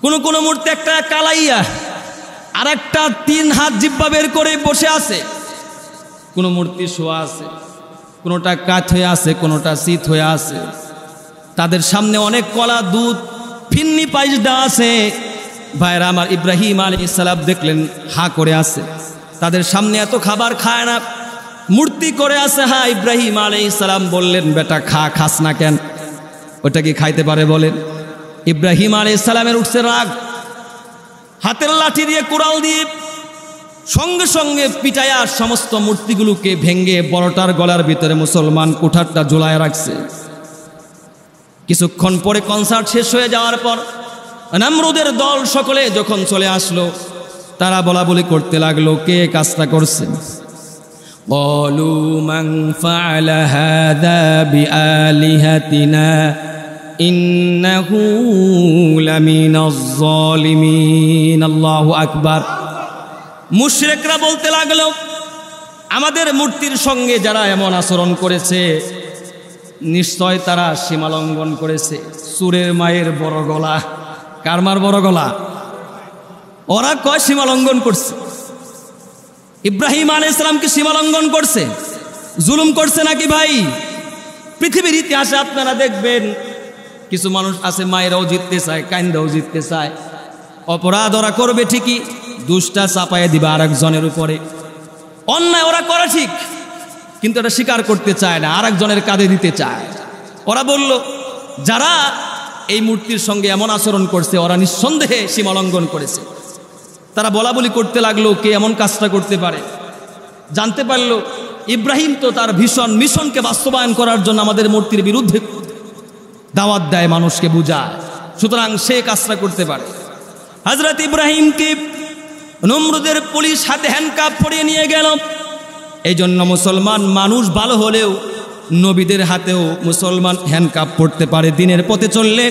কোন মূর্তি একটা কালাইয়া আর একটা 3 হাত জিহ্বা বের করে বসে আছে, কোন মূর্তি শোয়া আছে, কোনটা কাঠ হয়ে আছে, কোনটা শীত হয়ে আছে। তাদের সামনে অনেক কলা, দুধ, ফিন্নি পায়েস দেওয়া আছে। ভাইরা আমার, ইব্রাহিম আলাইহিস সালাম দেখলেন হা করে আছে, তাদের সামনে এত খাবার খায় না, মূর্তি করে আছে। হ্যাঁ, ইব্রাহিম আলাইহিস সালাম বললেন, বেটা খাস না কেন? ওটা কি খাইতে পারে বলেন? ইব্রাহিম আলাইহিস সালামের উঠছে রাগ, হাতের লাঠি দিয়ে কুড়াল দিয়ে সঙ্গে সঙ্গে পিটায়া সমস্ত মূর্তিগুলোকে ভেঙ্গে বড়টার গলার ভিতরে মুসলমান কুঠারটা ঝুলায় রাখছে। কিছুক্ষণ পরে কনসার্ট শেষ হয়ে যাওয়ার পর নমরুদের দল সকলে যখন চলে আসলো, তারা বলাবলি করতে লাগলো, কে কাজটা করছে? ক্বালু মান ফাআলা হাযা বিআলিহাতিনা ইন্নাহু লামিনাজ যালিমিন। আল্লাহু আকবার। মুশরিকরা বলতে লাগলো, আমাদের মূর্তির সঙ্গে যারা এমন আচরণ করেছে নিশ্চয় তারা সীমালঙ্ঘন করেছে। সুরের মায়ের বড় গলা। কার মার বড় গলা? ওরা কয় সীমালঙ্ঘন করছে। ইব্রাহিম আলাইহিস সালাম কি সীমালঙ্ঘন করছে? জুলুম করছে নাকি ভাই? পৃথিবীর ইতিহাসে আপনারা দেখবেন কিছু মানুষ আছে মায়েরাও জিততে চায়, কাইন্দাও জিততে চায়। অপরাধ ওরা করবে ঠিকই, দুষ্টা চাপায় দিবা আরেকজনের উপরে। অন্যায় ওরা করে ঠিক, কিন্তু এটা স্বীকার করতে চায় না, আরেকজনের কাঁধে দিতে চায়। ওরা বলল, যারা এই মূর্তির সঙ্গে এমন আচরণ করছে ওরা নিঃসন্দেহে সীমালঙ্ঘন করেছে। তারা বলাবলি করতে লাগলো, কে এমন কাজটা করতে পারে? জানতে পারলো ইব্রাহিম তো তার ভীষণ মিশনকে বাস্তবায়ন করার জন্য আমাদের মূর্তির বিরুদ্ধে দাওয়াত দেয়, মানুষকে বুঝায়, সুতরাং সে কাজটা করতে পারে। হযরত ইব্রাহিমকে নমরুদের পুলিশ হাতে হ্যান্ডকাপ পরিয়ে নিয়ে গেল। এই জন্য মুসলমান মানুষ ভালো হলেও নবীদের হাতেও মুসলমান হ্যান্ডকাপ পড়তে পারে। দিনের পথে চললে,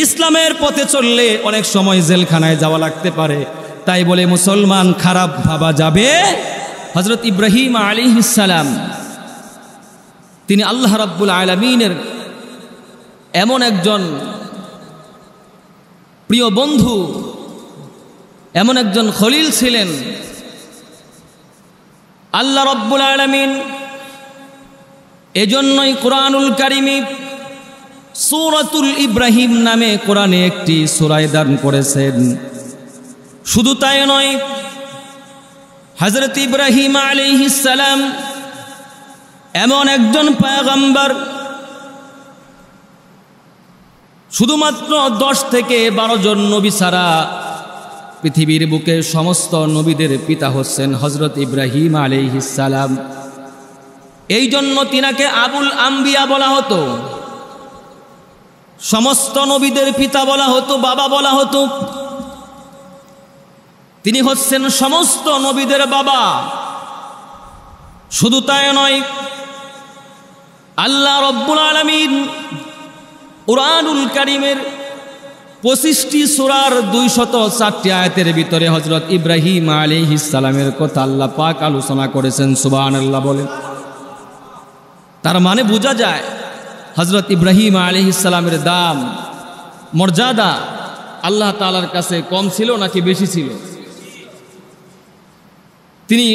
ইসলামের পথে চললে অনেক সময় জেলখানায় যাওয়া লাগতে পারে। তাই বলে মুসলমান খারাপ ভাবা যাবে? হযরত ইব্রাহিম আলাইহিস সালাম তিনি আল্লাহ রাব্বুল আলামিনের এমন একজন প্রিয় বন্ধু, এমন একজন খলিল ছিলেন। আল্লাহ রাব্বুল আলামিন এজন্যই কুরআনুল কারীমে সূরাতুল ইব্রাহিম নামে কোরআনে একটি সূরা দান করেছেন। শুধু তাই নয়, হযরত ইব্রাহিম আলাইহিস সালাম এমন একজন পয়গম্বর, শুধুমাত্র 10 থেকে 12 জন নবী ছাড়া পৃথিবীর বুকে সমস্ত নবীদের পিতা হচ্ছেন হযরত ইব্রাহিম আলাইহিস সালাম। এই জন্য তিনাকে আবুল আম্বিয়া বলা হতো, সমস্ত নবীদের পিতা বলা হতো, বাবা বলা হতো। তিনি হচ্ছেন সমস্ত নবীদের বাবা। শুধু তাই নয়, আল্লাহ রাব্বুল আলামিন কুরআনুল কারীমের 25টি সূরার 204টি আয়াতের ভিতরে হযরত ইব্রাহিম আলাইহিস সালামের কথা আল্লাহ পাক আলোচনা করেছেন। সুবহানাল্লাহ বলেন। তার মানে বোঝা যায় হযরত ইব্রাহিম আলাইহিস সালামের দাম, মর্যাদা আল্লাহ তাআলার কাছে কম ছিল নাকি বেশি ছিল? তিনি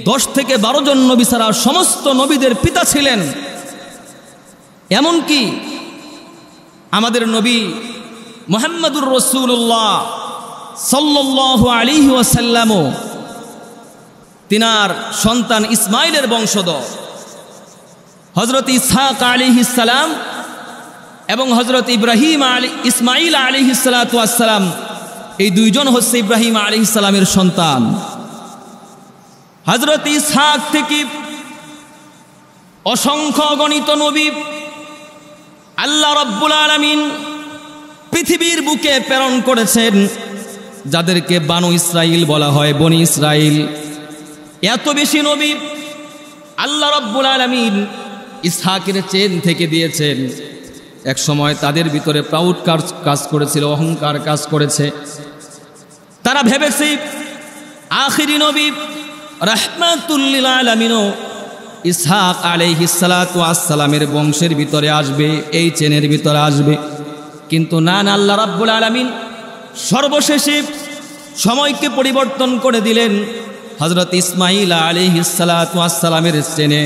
10 থেকে 12 জন নবী ছাড়া সমস্ত নবীদের পিতা ছিলেন। এমনকি আমাদের নবী মুহাম্মদুর রাসূলুল্লাহ সাল্লাল্লাহু আলাইহি ওয়াসাল্লামও তিনার সন্তান ইসমাইলের বংশধর। হযরত ইসহাক আলাইহিস সালাম এবং হযরত ইসমাইল আলাইহিস সালাতু ওয়াস সালাম, এই দুইজন হচ্ছে ইব্রাহিম আলাইহিস সালামের সন্তান। হযরত ইসহাক থেকে অসংখ্য গণিত নবী আল্লাহ রাব্বুল আলামিন পৃথিবীর বুকে প্রেরণ করেছেন, যাদেরকে বানু ইসরাইল বলা হয়, বনি ইসরাইল। এত বেশি নবী আল্লাহ রাব্বুল আলামিন ইসহাকের চেন থেকে দিয়েছেন। এক সময় তাদের ভিতরে প্রাউড কাজ করেছিল, অহংকার কাজ করেছে। তারা ভেবেছে আখিরি নবী রাহমাতুল লিল আলামিনও ইসহাক আলাইহিস সালাতু ওয়াস সালামের বংশের ভিতরে আসবে, এই চেনের ভিতরে আসবে। কিন্তু না, আল্লাহ রাব্বুল আলামিন সর্বশেষে সময়কে পরিবর্তন করে দিলেন। হযরত ইসমাঈল আলাইহিস সালাতু ওয়াস সালামের শ্রেণে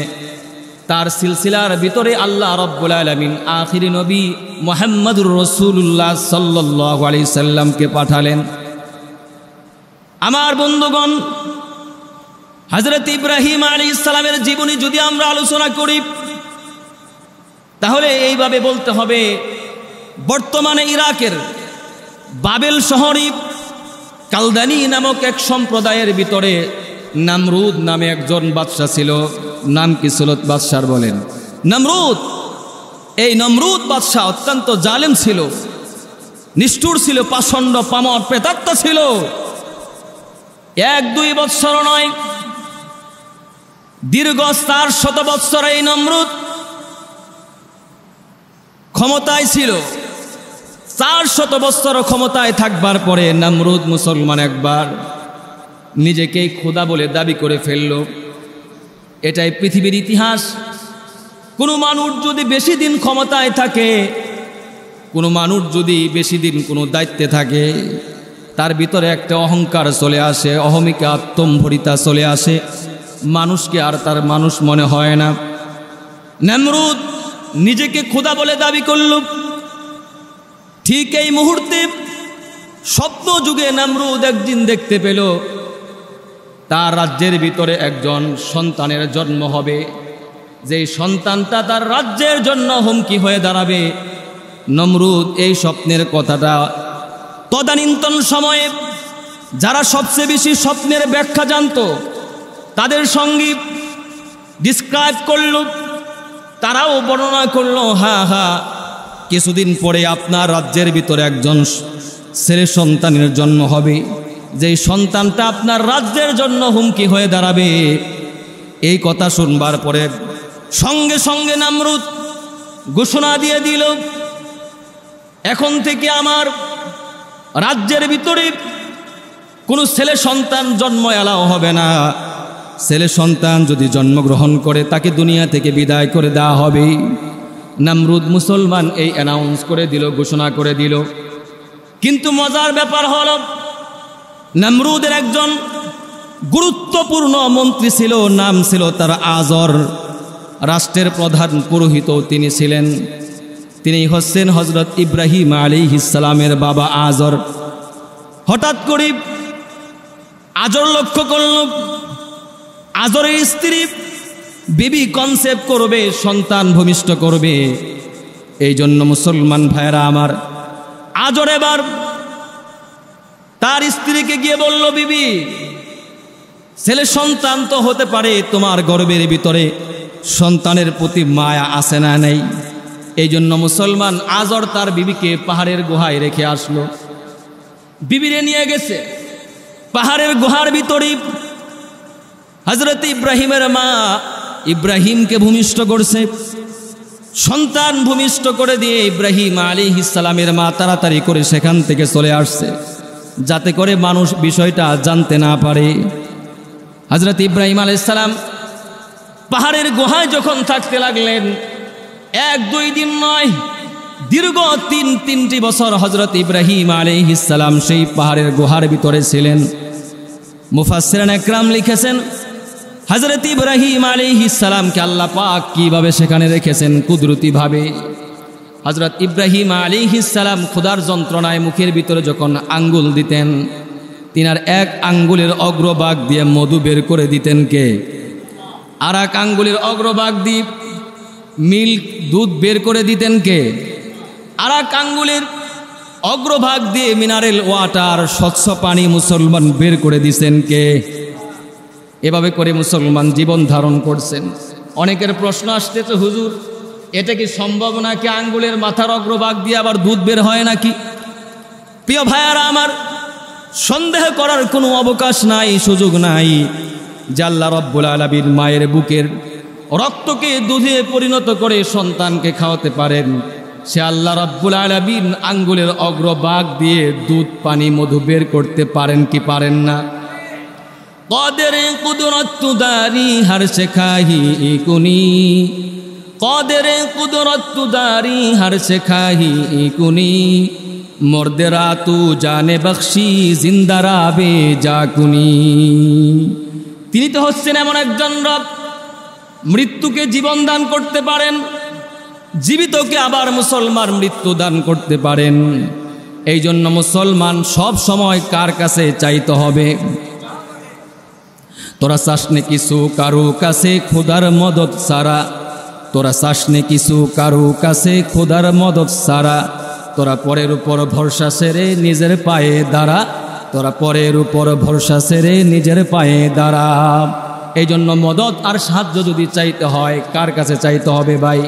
তার সিলসিলার ভিতরে আল্লাহ রাব্বুল আলামিন আখিরি নবী মুহাম্মদুর রাসূলুল্লাহ সাল্লাল্লাহু আলাইহি সাল্লামকে পাঠালেন। আমার বন্ধুগণ, হযরত ইব্রাহিম আলাইহিস সালামের জীবনী যদি আমরা আলোচনা করি তাহলে এইভাবে বলতে হবে, বর্তমানে ইরাকের বাবেল শহরে কালদানি নামক এক সম্প্রদায়ের ভিতরে নমরুদ নামে একজন বাদশা ছিল। নাম কি ছিল বাদশার বলেন? নমরুদ। এই নমরুদ বাদশা অত্যন্ত জালেম ছিল, নিষ্ঠুর ছিল, পাষণ্ড পামর প্রেতাত্মা ছিল। 1-2 বৎসর নয়, দীর্ঘ 400 বৎসর এই নমরুদ ক্ষমতায় ছিল। 400 বৎসর ক্ষমতায় থাকবার পরে নমরুদ মুসলমান একবার নিজেকেই খোদা বলে দাবি করে ফেলল। এটাই পৃথিবীর ইতিহাস। কোনো মানুষ যদি বেশি দিন ক্ষমতায় থাকে, কোনো মানুষ যদি বেশি দিন কোনো দায়িত্বে থাকে, তার ভিতরে একটা অহংকার চলে আসে, অহমিকা আত্মম্ভরিতা চলে আসে, মানুষকে আর তার মানুষ মনে হয় না। নমরুদ নিজেকে খোদা বলে দাবি করল। ঠিক এই মুহূর্তে স্বপ্ন যুগে নমরুদ একদিন দেখতে পেল তার রাজ্যের ভিতরে একজন সন্তানের জন্ম হবে, যেই সন্তানটা তার রাজ্যের জন্য হুমকি হয়ে দাঁড়াবে। নমরুদ এই স্বপ্নের কথাটা তদানীন্তন সময়ে যারা সবচেয়ে বেশি স্বপ্নের ব্যাখ্যা জানত তাদের সঙ্গে ডিসক্রাইব করল, তারাও বর্ণনা করলো, হ্যাঁ, কিছুদিন পরে আপনার রাজ্যের ভিতরে একজন ছেলে সন্তানের জন্ম হবে, যেই সন্তানটা আপনার রাজ্যের জন্য হুমকি হয়ে দাঁড়াবে। এই কথা শুনবার পরে সঙ্গে সঙ্গে নমরুদ ঘোষণা দিয়ে দিল, এখন থেকে আমার রাজ্যের ভিতরে কোনো ছেলে সন্তান জন্ম এলাও হবে না। ছেলে সন্তান যদি জন্মগ্রহণ করে তাকে দুনিয়া থেকে বিদায় করে দেওয়া হবে। নমরুদ মুসলমান এই অ্যানাউন্স করে দিল, ঘোষণা করে দিল। কিন্তু মজার ব্যাপার হলো, নমরুদের একজন গুরুত্বপূর্ণ মন্ত্রী ছিল, নাম ছিল তার আজর। রাষ্ট্রের প্রধান পুরোহিত তিনি ছিলেন। তিনি হচ্ছেন হযরত ইব্রাহিম আলাইহিস সালামের বাবা আজর। হঠাৎ করে আজর লক্ষ্য করল আজরের স্ত্রী বিবি কনসেপ্ট করবে, সন্তান ভূমিষ্ঠ করবে। এই জন্য মুসলমান ভাইরা আমার, আজর এবার তার স্ত্রীকে গিয়ে বলল, বিবি, ছেলে সন্তান তো হতে পারে, তোমার গর্ভের ভিতরে সন্তানের প্রতি মায়া আসে না নেই। এই জন্য মুসলমান আজর তার বিবিকে পাহাড়ের গুহায় রেখে আসলো। বিবিরে নিয়ে গেছে পাহাড়ের গুহার ভিতরে। হযরত ইব্রাহিমের মা ইব্রাহিমকে ভূমিষ্ঠ করছে। সন্তান ভূমিষ্ঠ করে দিয়ে ইব্রাহিম আলাইহিস সালামের মা তাড়াতাড়ি করে সেখান থেকে চলে আসছে, যাতে করে মানুষ বিষয়টা জানতে না পারে। হযরত ইব্রাহিম আলাইহিস সালাম পাহাড়ের গুহায় যখন থাকতে লাগলেন, 1-2 দিন নয়, দীর্ঘ 3টি বছর হযরত ইব্রাহিম আলাইহিস সালাম সেই পাহাড়ের গুহার ভিতরে ছিলেন। মুফাসসিরিন একরাম লিখেছেন, হযরত ইব্রাহিম আলাইহিস সালামকে আল্লাহ পাক কিভাবে সেখানে রেখেছেন কুদরতিভাবে। হযরত ইব্রাহিম আলাইহিস সালাম ক্ষুধার যন্ত্রণায় মুখের ভিতরে যখন আঙ্গুল দিতেন, তিনার এক আঙ্গুলের অগ্রভাগ দিয়ে মধু বের করে দিতেন কে? আর এক আঙ্গুলের অগ্রভাগ দিয়ে মিল্ক দুধ বের করে দিতেন কে? আর এক আঙ্গুলের অগ্রভাগ দিয়ে মিনারেল ওয়াটার স্বচ্ছ পানি মুসলমান বের করে দিছেন কে? এভাবে করে মুসলমান জীবন ধারণ করছেন। অনেকের প্রশ্ন আসতেছে, হুজুর এটা কি সম্ভব নাকি আঙ্গুলের মাথার অগ্রভাগ দিয়ে আবার দুধ বের হয় নাকি? প্রিয় ভাইয়ারা আমার, সন্দেহ করার কোনো অবকাশ নাই, সুযোগ নাই যে আল্লাহ রব্বুল আলামিন মায়ের বুকের রক্তকে দুধে পরিণত করে সন্তানকে খাওয়াতে পারেন। সে আল্লাহ রব্বুল আলামিন আঙ্গুলের অগ্রভাগ দিয়ে দুধ পানি মধু বের করতে পারেন কি পারেন না? قادر قدرت داری ہر سکھاہی کنی قادر قدرت داری ہر سکھاہی کنی মর্দেরা তু জানে বখশি জিন্দারা বে জাকুনি। তিনি তো হচ্ছেন এমন একজন রব, মৃত্যুকে জীবন দান করতে পারেন, জীবিতকে আবার মুসলমান মৃত্যু দান করতে পারেন। এই জন্য মুসলমান সব সময় কার কাছে চাইতে হবে? তোরা চাসনে কিছু কারু কাছে খোদার মদত সারা, তোরা চাসনে কিছু কারু কাছে খোদার মদত সারা, তোরা পরের উপর ভরসা সেরে নিজের পায়ে দাঁড়া, তোরা পরের উপর ভরসা সেরে নিজের পায়ে দাঁড়া। এই জন্য মদত আর সাহায্য যদি চাইতে হয় কার কাছে চাইতে হবে ভাই?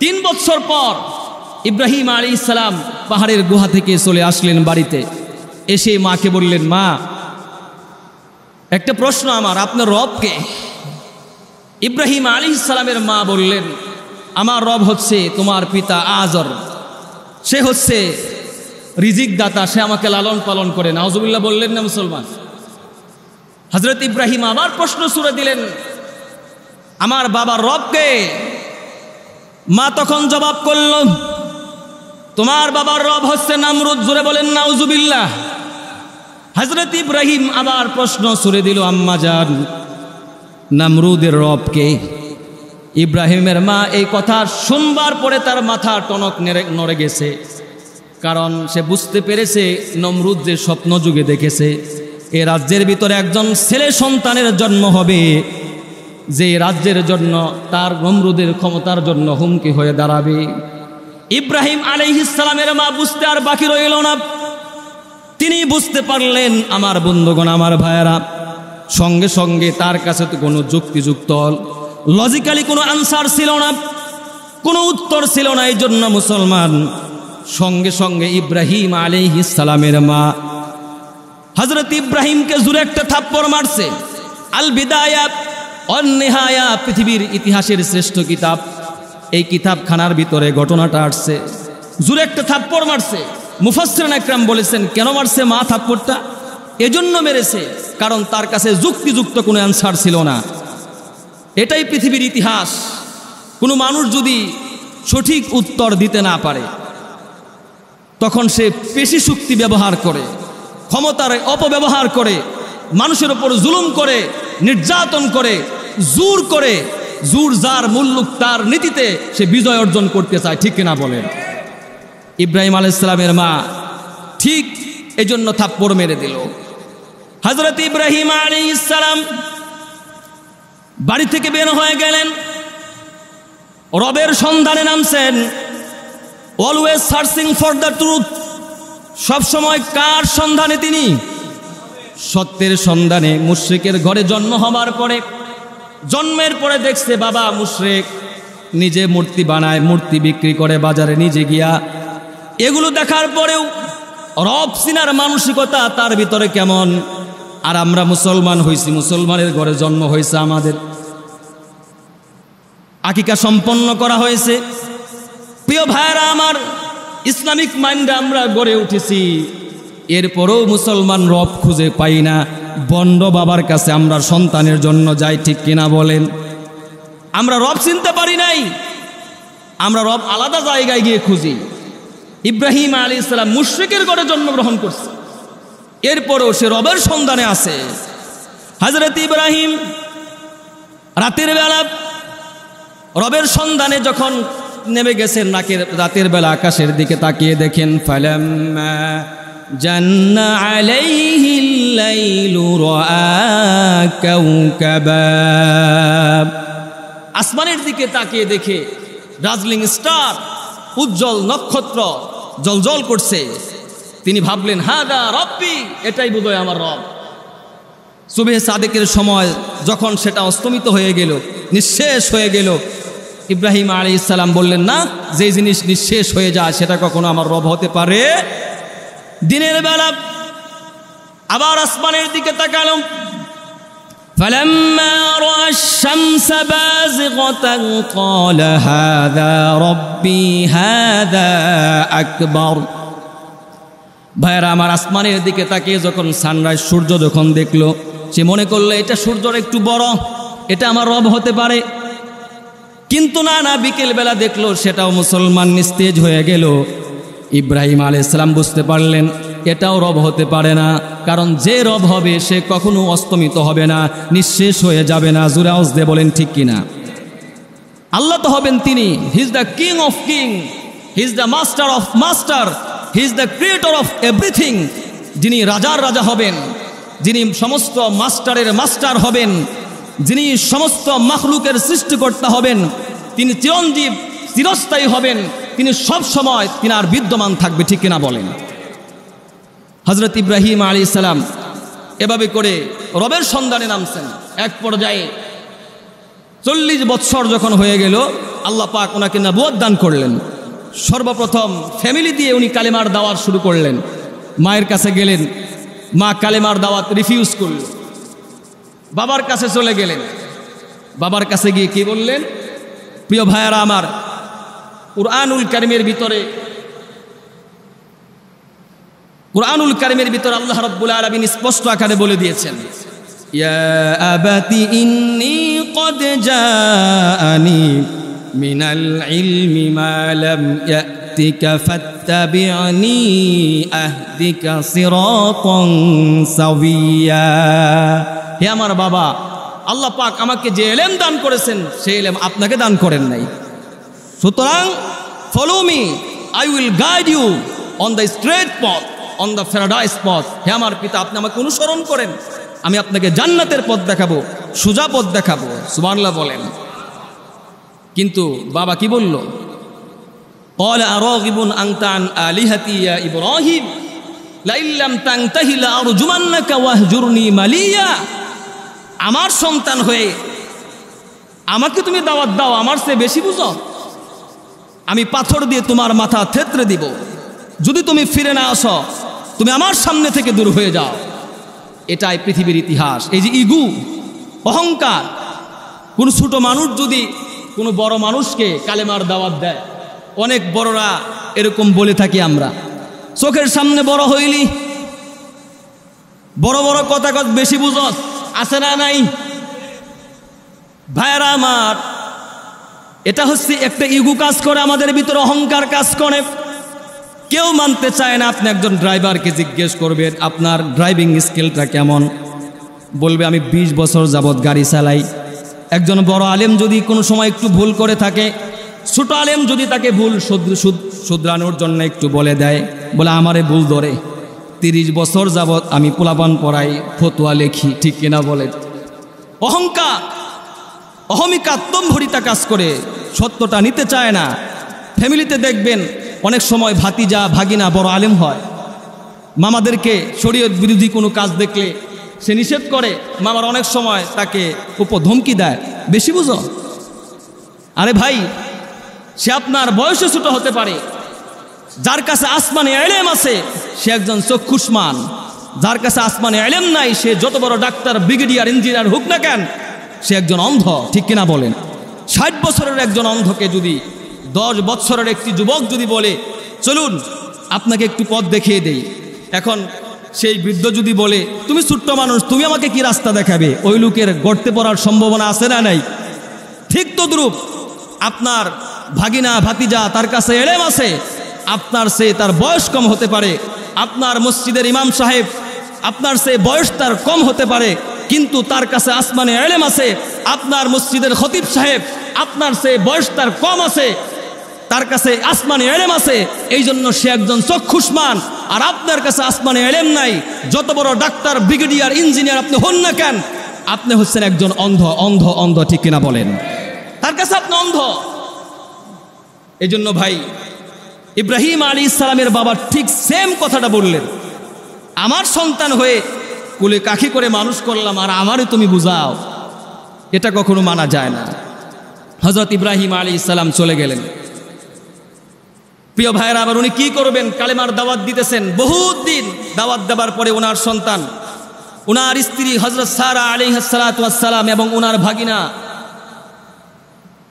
3 বছর পর ইব্রাহিম আলাইহিস সালাম পাহাড়ের গুহা থেকে চলে আসলেন বাড়িতে। এসে মাকে বললেন, মা একটা প্রশ্ন আমার, আপনার রব কে? ইব্রাহিম আলাইহিস সালামের মা বললেন, আমার রব হচ্ছে তোমার পিতা আজর, সে হচ্ছে রিজিক দাতা, সে আমাকে লালন পালন করে। নাউজুবিল্লাহ বললেন না মুসলমান? হযরত ইব্রাহিম আবার প্রশ্ন ছুড়ে দিলেন, আমার বাবার রব কে? মা তখন জবাব করল, তোমার বাবার রব হচ্ছে নামরুদ। জোরে বলেন নাউজুবিল্লাহ। হযরত ইব্রাহিম আবার প্রশ্ন ছুড়ে দিল, আম্মা জান নামরুদের রব কে? ইব্রাহিমের মা এই কথা শুনবার পরে তার মাথা টনক নড়ে গেছে, কারণ সে বুঝতে পেরেছে নমরুদ যে স্বপ্ন যুগে দেখেছে এ রাজ্যের ভিতরে একজন ছেলে সন্তানের জন্ম হবে, যে রাজ্যের জন্য তার নমরুদের ক্ষমতার জন্য হুমকি হয়ে দাঁড়াবে। ইব্রাহিম আলাইহিস সালামের মা বুঝতে আর বাকি রইল না, তিনি বুঝতে পারলেন আমার বন্ধুগণ, আমার ভাইয়েরা, সঙ্গে সঙ্গে তার কাছে তো কোনো যুক্তিযুক্ত লজিক্যালি কোনো আনসার ছিল না, কোনো উত্তর ছিল না। এই জন্য মুসলমান সঙ্গে সঙ্গে ইব্রাহিম আলাইহিস সালামের মা হযরত ইব্রাহিমকে জোরে একটা থাপ্পড় মারছে। আল বিদায়া ওয়ান নিহায়া পৃথিবীর ইতিহাসের শ্রেষ্ঠ কিতাব, এই কিতাবখানার ভিতরে ঘটনাটা আসছে। জোরে একটা থাপ্পড় মারছে। মুফাসসিরিন ইকরাম বলেছেন কেন মারছে মা থাপ্পড়টা? এজন্য মেরেছে কারণ তার কাছে যুক্তিযুক্ত কোনো অ্যানসার ছিল না। এটাই পৃথিবীর ইতিহাস। কোনো মানুষ যদি সঠিক উত্তর দিতে না পারে তখন সে পেশি শক্তি ব্যবহার করে, ক্ষমতার অপব্যবহার করে, মানুষের উপর জুলুম করে, নির্যাতন করে, জোর করে, জোর যার মুল্লুক তার নীতিতে সে বিজয় অর্জন করতে চায়। ঠিক কিনা বলেন? ইব্রাহিম আলাইহিস সালামের মা ঠিক এজন্য থাপ্পড় মেরে দিল। হযরত ইব্রাহিম আলাইহিস সালাম বাড়ি থেকে বের হয়ে গেলেন, রবের সন্ধানে নামছেন। Always searching for the truth, সবসময় কার সন্ধানে? তিনি সত্যের সন্ধানে। মুশরিকের ঘরে জন্ম হবার পরে, জন্মের পরে দেখছে বাবা মুশরিক, নিজে মূর্তি বানায়, মূর্তি বিক্রি করে বাজারে নিজে গিয়া। এগুলো দেখার পরেও রব চিনার মানসিকতা তার ভিতরে কেমন। আর আমরা মুসলমান হইছি, মুসলমানের ঘরে জন্ম হয়েছে, আমাদের আকিকা সম্পন্ন করা হয়েছে। প্রিয় ভাইরা আমার, ইসলামিক মাইন্ডে আমরা গড়ে উঠেছি, এরপরেও মুসলমান রব খুঁজে পাই না। বন্ড বাবার কাছে আমরা সন্তানের জন্য যাই। ঠিক কিনা বলেন? আমরা রব চিনতে পারি নাই, আমরা রব আলাদা জায়গায় গিয়ে খুঁজি। ইব্রাহিম আলাইহিস সালাম মুশরিকের ঘরে জন্মগ্রহণ করছে, এরপরেও সে রবের সন্ধানে আছে। হযরত ইব্রাহিম রাতের বেলা রবের সন্ধানে যখন নেমে গেছেন, রাতের বেলা আকাশের দিকে তাকিয়ে দেখেন, ফালাম্মা জান্না আলাইহিল লাইলু রাআ কাওকাবা। আসমানের দিকে তাকিয়ে দেখে দার্জিলিং স্টার, উজ্জ্বল নক্ষত্র জ্বলজ্বল করছে। তিনি ভাবলেন, হাদা রব্বি, এটাই বোধহয় আমার রব। সুবহে সাদেকের সময় যখন সেটা অস্তমিত হয়ে গেল, নিঃশেষ হয়ে গেল, ইব্রাহিম আলাইহিস সালাম বললেন, না, যে জিনিস নিঃশেষ হয়ে যায় সেটা কখনো আমার রব হতে পারে? দিনের বেলা আবার আসমানের দিকে তাকালাম, فلما رأى الشمس بازغة قال هذا ربي هذا أكبر। ভাইরা আমার, আসমানের দিকে তাকিয়ে যখন সানরাইজ, সূর্য যখন দেখলো, সে মনে করলো এটা সূর্যর একটু বড়, এটা আমার রব হতে পারে। কিন্তু না, বিকেল বেলা দেখলো সেটাও মুসলমান নিস্তেজ হয়ে গেল। ইব্রাহিম আলাইহিস সালাম বুঝতে পারলেন এটাও রব হতে পারে না, কারণ যে রব হবে সে কখনো অস্তমিত হবে না, নিঃশেষ হয়ে যাবে না। জোরে আওয়াজ দিয়ে বলেন ঠিক কিনা? আল্লাহ তো হবেন তিনি, he is the king of king, he is the master of master, he is the creator of everything. যিনি রাজার রাজা হবেন, যিনি সমস্ত মাস্টারের মাস্টার হবেন, যিনি সমস্ত মাখলুকের সৃষ্টিকর্তা হবেন, তিনি চিরঞ্জীব, চিরস্থায়ী হবেন, তিনি সব সময় তিনি আর বিদ্যমান থাকবে, ঠিক কিনা বলেন? হযরত ইব্রাহিম আলাইহিস সালাম এভাবে করে রবের সন্ধানে নামছেন। এক পর্যায়ে 40 বছর যখন হয়ে গেল, আল্লাহ পাক ওনাকে নবুয়ত দান করলেন। সর্বপ্রথম ফ্যামিলি দিয়ে উনি কালেমার দাওয়াত শুরু করলেন। মায়ের কাছে গেলেন, মা কালেমার দাওয়াত রিফিউজ করল। বাবার কাছে চলে গেলেন, বাবার কাছে গিয়ে কি বললেন? প্রিয় ভাইয়ারা আমার, কুরআনুল কারীমের ভিতরে আল্লাহ রাব্বুল আলামিন স্পষ্ট আকারে বলে দিয়েছেন, ইয়া আবাতি ইন্নী ক্বাদ জাআনি মিনাল ইলমি মা লাম ইয়াতিকা ফাত্তাবি'নি আহদিকা সিরাতান সাওয়িয়া। হে আমার বাবা, আল্লাহ পাক আমাকে যে ইলম দান করেছেন সেই ইলম আপনাকে দান করেন নাই, সুতরাং follow me, I will guide you on the straight পথ, অন দ্য প্যারাডাইস পথ। হে আমার পিতা, আপনি আমাকে অনুসরণ করেন, আমি আপনাকে জান্নাতের পথ দেখাবো, সোজা পথ দেখাবো। সুবহানাল্লাহ বলেন। কিন্তু বাবা কি বলল? ক্বালা আরাগিবুন আনতা আন আলিহাতি ইয়া ইব্রাহিম লাইন লাম তানতাহি লাআরজুমান্নাকা ওয়াহজুরনি মালিয়া। আমার সন্তান হয়ে আমাকে তুমি দাওয়াত দাও, আমার চেয়ে বেশি বুঝো? আমি পাথর দিয়ে তোমার মাথা থেতরে দিব, যদি তুমি ফিরে না আসো, তুমি আমার সামনে থেকে দূর হয়ে যাও। এটাই পৃথিবীর ইতিহাস। এই যে ইগু, অহংকার, কোন ছোট মানুষ যদি কোনো বড় মানুষকে কালেমার দাওয়াত দেয়, অনেক বড়রা এরকম বলে থাকি আমরা, চোখের সামনে বড় হইলি, বড় বড় কথা বেশি বুঝস, আছে না নাই? ভাইরা আমার, এটা হচ্ছে একটা ইগু কাজ করে, আমাদের ভিতরে অহংকার কাজ করে। কেউ মানতে চায় না। আপনি একজন ড্রাইভারকে জিজ্ঞেস করবেন আপনার ড্রাইভিং স্কিলটা কেমন, বলবে আমি 20 বছর যাবৎ গাড়ি চালাই। একজন বড় আলেম যদি কোনো সময় একটু ভুল করে থাকে, ছোট আলেম যদি তাকে ভুল শুধরানোর জন্য একটু বলে দেয়, বলে আমারে ভুল ধরে, 30 বছর যাবৎ আমি পোলাপান পড়াই, ফতোয়া লেখি, ঠিক কিনা বলে? অহংকার, অহমিকা, আত্মম্ভরিতা কাজ করে, সত্যটা নিতে চায় না। ফ্যামিলিতে দেখবেন অনেক সময় ভাতিজা ভাগিনা বড় আলেম হয়, মামাদেরকে শরীয়ত বিরোধী কোনো কাজ দেখলে সে নিষেধ করে, মামার অনেক সময় তাকে উপধমকি দেয়, বেশি বুঝো। আরে ভাই, সে আপনার বয়সে ছোট হতে পারে, যার কাছে আসমানে ইলম আছে সে একজন চক্ষুষ্মান, যার কাছে আসমানে ইলম নাই সে যত বড় ডাক্তার, ব্রিগেডিয়ার, ইঞ্জিনিয়ার হোক না কেন, সে একজন অন্ধ, ঠিক কিনা বলেন? 60 বছরের একজন অন্ধকে যদি 10 বছরের একটি যুবক যদি বলে চলুন আপনাকে একটু পথ দেখিয়ে দেই, এখন সেই বৃদ্ধ যদি বলে তুমি ছোট্ট মানুষ, তুমি আমাকে কি রাস্তা দেখাবে, ওই লোকের গর্তে পড়ার সম্ভাবনা আছে না নাই? ঠিক তদ্রূপ আপনার ভাগিনা ভাতিজা, তার কাছে ইলম আছে, আপনার সে তার বয়স কম হতে পারে, আপনার মসজিদের ইমাম সাহেব আপনার সে বয়স তার কম হতে পারে, কিন্তু তার কাছে আসমানে ইলম আছে। আপনার মসজিদের খতিব সাহেব আপনার সে বয়স তার কম আছে, তার কাছে আসমানে ইলম আছে, এই জন্য সে একজন চক্ষুষ্মান। আর আপনার কাছে আসমানে ইলম নাই, যত বড় ডাক্তার, ব্রিগেডিয়ার, ইঞ্জিনিয়ার আপনি হন না কেন, আপনি হচ্ছেন একজন অন্ধ, অন্ধ, অন্ধ, ঠিক কিনা বলেন? তার কাছে আপনি অন্ধ। এই জন্য ভাই, ইব্রাহিম আলাইহিস সালামের বাবা ঠিক সেম কথাটা বললেন, আমার সন্তান হয়ে কুলে কাখি করে মানুষ করলাম আর আমারে তুমি বুঝাও, এটা কখনো মানা যায় না। হযরত ইব্রাহিম আলাইহিস সালাম চলে গেলেন। প্রিয় ভাইরা, আবার উনি কি করবেন? কালেমার দাওয়াত দিতেছেন বহুত দিন। দাওয়াত দেবার পরে ওনার সন্তান, ওনার স্ত্রী হযরত সারা আলাইহিস সালাতু ওয়াস সালাম এবং ওনার ভাগিনা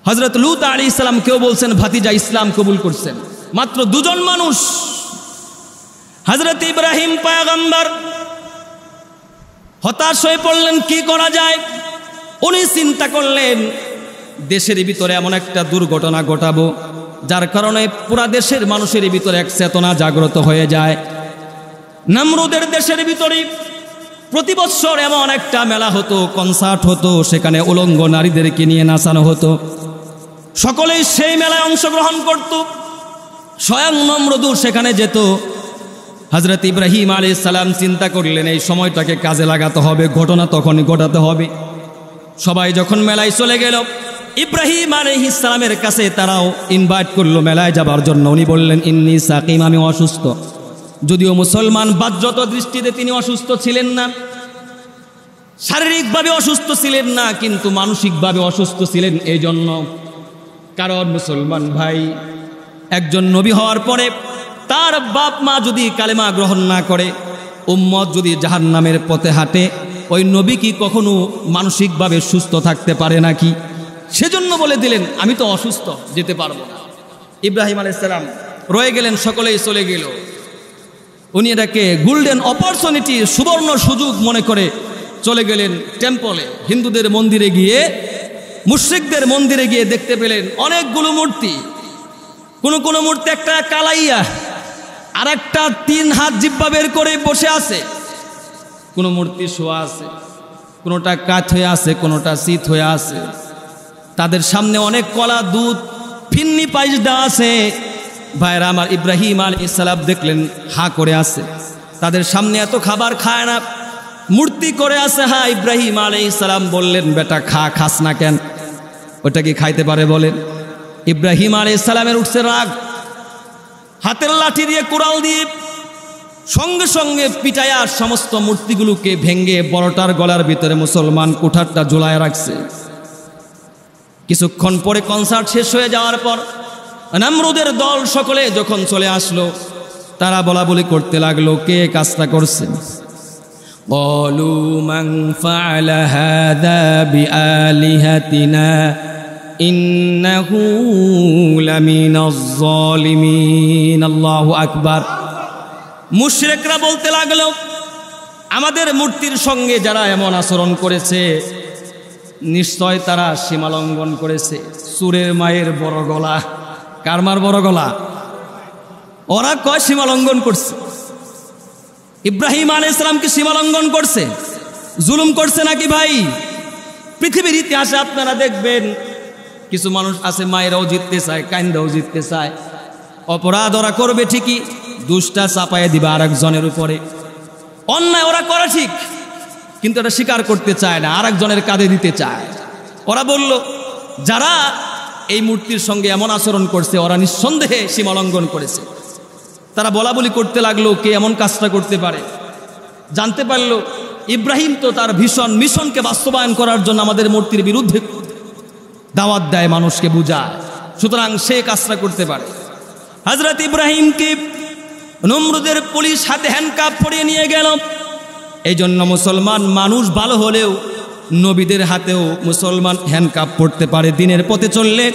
হযরত লূত আলাইহিস সালাম, কেউ বলছেন ভাতিজা, ইসলাম কবুল করছেন। মাত্র 2 জন মানুষ। হযরত ইব্রাহিম পয়গম্বর হতাশ হয়ে পড়লেন, কি করা যায়? উনি চিন্তা করলেন দেশের ভিতরে এমন একটা দুর্ঘটনা ঘটাবো যার কারণে পুরা দেশের মানুষের ভিতরে এক চেতনা জাগ্রত হয়ে যায়। নমরুদের দেশের ভিতরে প্রতি বছর এমন একটা মেলা হতো, কনসার্ট হতো, সেখানে উলঙ্গ নারীদেরকে নিয়ে নাচানো হতো। সকলেই সেই মেলায় অংশগ্রহণ করত। স্বয়ং নমরুদ সেখানে যেত। হযরত ইব্রাহিম আলাইহিস সালাম চিন্তা করলেন এই সময়টাকে কাজে লাগাতে হবে, ঘটনা তখনই ঘটাতে হবে। সবাই যখন মেলায় চলে গেল, ইব্রাহিম আলাইহিস সালামের কাছে তারাও ইনভাইট করলো মেলায় যাবার জন্য। উনি বললেন ইন্নী সাকিম, আমি অসুস্থ। যদিও মুসলমান বাহ্যত দৃষ্টিতে তিনি অসুস্থ ছিলেন না, শারীরিকভাবে অসুস্থ ছিলেন না, কিন্তু মানসিকভাবে অসুস্থ ছিলেন। এই জন্য কারণ মুসলমান ভাই, একজন নবী হওয়ার পরে তার বাপ মা যদি কালেমা গ্রহণ না করে, উম্মত যদি জাহান্নামের পথে হাঁটে, ওই নবী কি কখনো মানসিকভাবে সুস্থ থাকতে পারে নাকি? সেজন্য বলে দিলেন আমি তো অসুস্থ, যেতে পারবো না। ইব্রাহিম আলাইহিস সালাম রয়ে গেলেন, সকলেই চলে গেল। উনি এটাকে গোল্ডেন অপরচুনিটি, সুবর্ণ সুযোগ মনে করে চলে গেলেন টেম্পলে, হিন্দুদের মন্দিরে গিয়ে, মুশরিকদের মন্দিরে গিয়ে দেখতে পেলেন অনেকগুলো মূর্তি। কোন মূর্তি একটা কালাইয়া, আর একটা 3 হাত জিহ্বা বের করে বসে আছে। কোন মূর্তি শোয়া আছে, কোনটা কাঠ হয়ে আছে, কোনটা শীত হয়ে আছে। তাদের সামনে অনেক কলা, দুধ, ফিন্নি পায়েস দেওয়া আছে। ভাইরা আমার, ইব্রাহিম আলাইহিস সালাম দেখলেন হা করে আছে, তাদের সামনে এত খাবার খায় না, মূর্তি করে আছে। হ্যাঁ, ইব্রাহিম আলাইহিস সালাম বললেন বেটা খাস না কেন? ওটা কি খাইতে পারে বলেন? ইব্রাহিম আলাইহিস সালামের উঠছে রাগ, হাতের লাঠি দিয়ে, কুড়াল দিয়ে সঙ্গে সঙ্গে পিটায়া সমস্ত মূর্তিগুলোকে ভেঙ্গে বড়টার গলার ভিতরে মুসলমান কুঠারটা ঝুলায় রাখছে। কিছুক্ষণ পরে কনসার্ট শেষ হয়ে যাওয়ার পর নমরুদের দল সকলে যখন চলে আসলো, তারা বলা বলি করতে লাগলো কে কাজটা করছে। ক্বালু মান ফাআলা হাযা বিআলিহাতিনা ইন্নাহু লামিনাজ যালিমিন। আল্লাহু আকবার। মুশরিকরা বলতে লাগলো আমাদের মূর্তির সঙ্গে যারা এমন আচরণ করেছে, নিশ্চয় তারা সীমালঙ্ঘন করেছে। সুরের মায়ের বড় গলা। কার মার বড় গলা? ওরা কয় সীমালঙ্ঘন করছে। ইব্রাহিম আলাইহিস সালাম কি সীমালঙ্ঘন করছে? জুলুম করছে নাকি ভাই? পৃথিবীর ইতিহাসে আপনারা দেখবেন কিছু মানুষ আছে মায়েরাও জিততে চায়, কাইন্দাও জিততে চায়। অপরাধ ওরা করবে ঠিকই, দুষ্টা চাপায় দিবে আরেকজনের উপরে। অন্যায় ওরা করে ঠিক, কিন্তু এটা স্বীকার করতে চায় না, আরেকজনের কাঁধে দিতে চায়। ওরা বলল যারা এই মূর্তির সঙ্গে এমন আচরণ করছে ওরা নিঃসন্দেহে সীমালঙ্ঘন করেছে। তারা বলা বলি করতে লাগলো কে এমন কাজটা করতে পারে। জানতে পারলো ইব্রাহিম তো তার ভীষণ মিশনকে বাস্তবায়ন করার জন্য আমাদের মূর্তির বিরুদ্ধে দাওয়াত দেয়, মানুষকে বুঝায়, সুতরাং সে কাজটা করতে পারে। হযরত ইব্রাহিমকে নমরুদের পুলিশ হাতে হ্যান্ডকাপ পরিয়ে নিয়ে গেল। এই জন্য মুসলমান মানুষ ভালো হলেও নবীদের হাতেও মুসলমান হ্যান্ডকাপ পড়তে পারে। দিনের পথে চললে,